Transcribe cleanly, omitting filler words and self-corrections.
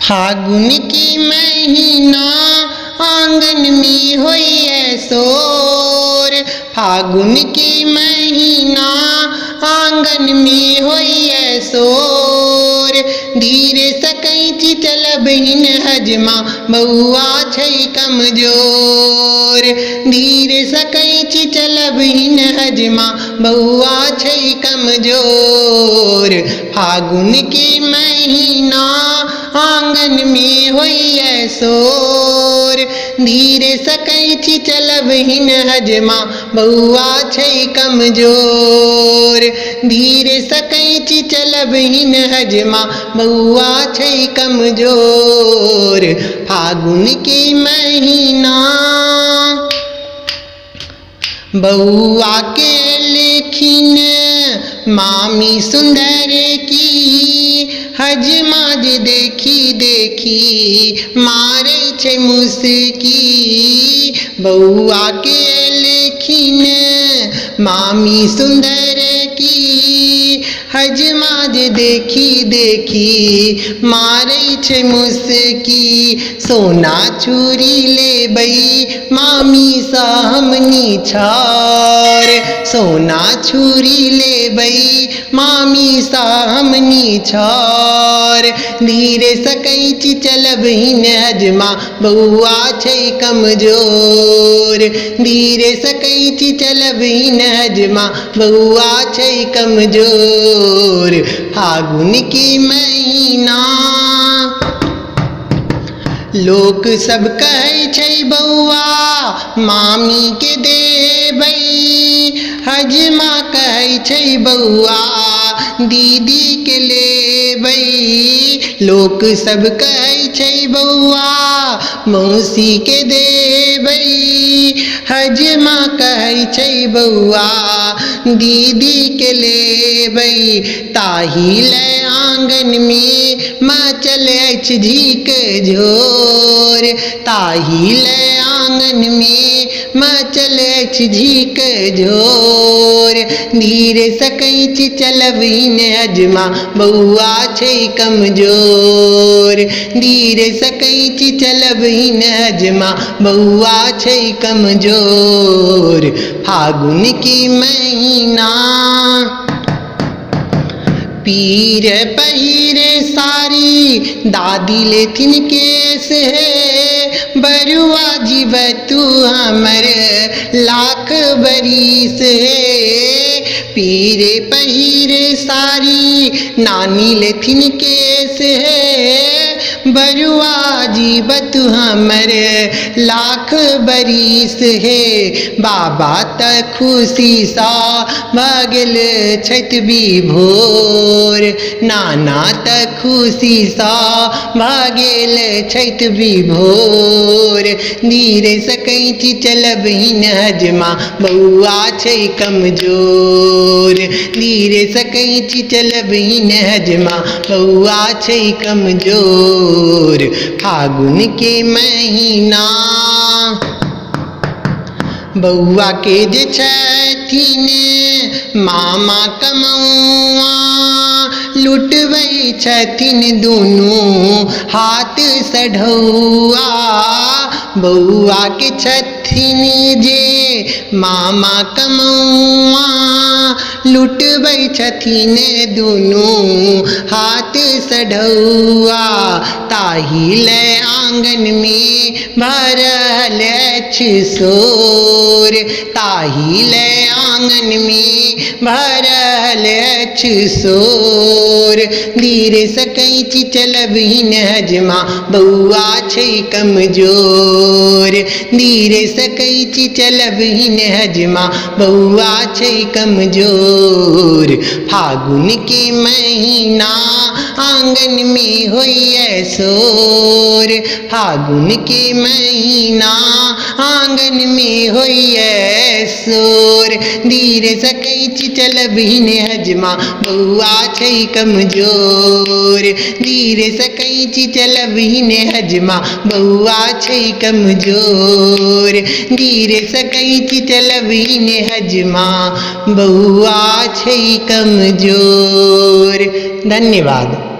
फागुन की महीना आंगन में होइए शोर। फागुन की महीना आंगन में होइए शोर। धीरे सकैची चलब हिन हजमा बउआ छै कमजोर। धीरे सकैची चलब हिन हजमा बउआ छै कमजोर। फागुन के महीना आंगन में होइए शोर। धीरे सकैची चलब हिन हजमा बउआ छै कमजोर। धीरे सकैची चलब हिन हजमा बउआ छै कमजोर। फागुन के महीना बउआ के लेखिन मामी सुंदर की। हजमा जे देखी देखी मारे छै मुस्की। बउआ के लेखिन मामी सुंदर की। हजमा जे देखी देखी मारे छै मुस्की। सोना चूड़ी लेबै मामी सा हमनी छार। सोना चूड़ी लेबै मामी सा हमनी छार। धीरे सकैची चलब हिन हजमा बउआ छै कमजोर। धीरे सकैची चलब हिन हजमा बउआ छै कमजोर। फागुन के महीना लोक सब कहै छै बउआ मामी के देबै। हजमा कहै छै बउआ दीदी के लेबै। लोक सब कहै छै बउआ मौसी के देबै। हजमा कहै छै बउआ दीदी के लेबै। ताही ले आंगन में मचल अछि झीक झोर। ताही ले आंगन में मचल अछि झीक झोर। धीरे सकैची चलब हिन हजमा बउआ छै कमजोर। धीरे सकैची चलब हिन हजमा बउआ छै कमजोर। फागुन के महीना पीर पहिरे सारी दादी लेथिन केस है। बरुआ जीव तू हमर लाख बरिस है। पीरे पहिरे सारी नानी लेथिन केस है। बरुआ जीव तू हमर लाख बरिस है। बाबा त खुशी सा भगल छथि विभोर। नाना त खुशी सा भागेल छथि विभोर। धीरे सकैची चलब हिन हजमा बउआ छै कमजोर। धीरे सकैची चलब हिन हजमा बउआ छै कमजोर। फागुन के महीना बउआ के जे छथिन मामा कमौआ। लुटबै छथिन दुनू हाथ सढ़ौआ। बउआ के छथिन जे मामा कमौआ। लुटबै छथिन दुनू हाथ सढ़ौआ। ताही ले आंगन में भरल अछि शोर। ताही ले आंगन में भरल अछि शोर। धीरे सकैची चलब हिन हजमा बउआ छै कमजोर। धीरे सकैची चलब हिन हजमा बउआ छै कमजोर। फागुन के महीना आंगन में होइए शोर। फागुन के महीना आंगन में होइए शोर। धीरे सकैची चलब हिन हजमा बउआ छै कमजोर। धीरे सकैची चलब हिन हजमा बउआ छै कमजोर। धीरे सकैची चलब हिन हजमा बउआ छै कमजोर। धन्यवाद।